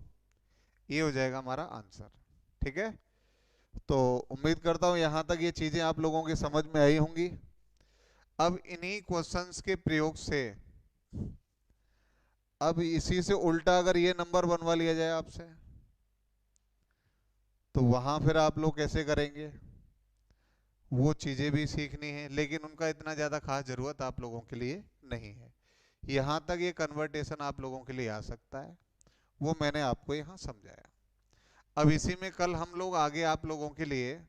ये हो जाएगा हमारा आंसर। ठीक है, तो उम्मीद करता हूं यहां तक ये चीजें आप लोगों की समझ में आई होंगी। अब इन्हीं क्वेश्चंस के प्रयोग से, अब इसी से उल्टा अगर ये नंबर बनवा लिया जाए आपसे, तो वहाँ फिर आप लोग कैसे करेंगे, वो चीज़ें भी सीखनी है, लेकिन उनका इतना ज़्यादा खास ज़रूरत आप लोगों के लिए नहीं है। यहाँ तक ये कन्वर्टेशन आप लोगों के लिए आ सकता है, वो मैंने आपको यहाँ समझाया। अब इसी में कल हम लोग आगे आप लोगों के लिए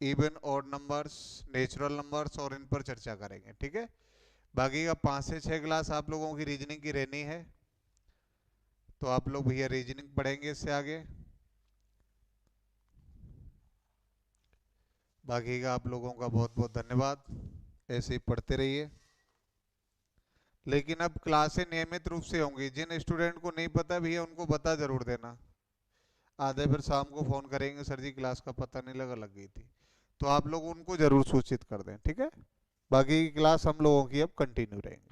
even odd numbers, natural numbers और इन पर चर्चा करेंगे, ठीक है। बाकी का 5 से 6 क्लास आप लोगों की रीजनिंग की रहनी है, तो आप लोग भैया रीजनिंग पढ़ेंगे इससे आगे। बाकी का आप लोगों का बहुत बहुत धन्यवाद, ऐसे ही पढ़ते रहिए। लेकिन अब क्लासें नियमित रूप से होंगी, जिन स्टूडेंट को नहीं पता भैया उनको बता जरूर देना। आधे फिर शाम को फोन करेंगे, सर जी क्लास का पता नहीं लगा, लग गई थी। तो आप लोग उनको जरूर सूचित कर दें, ठीक है। बाकी की क्लास हम लोगों की अब कंटिन्यू रहेंगी।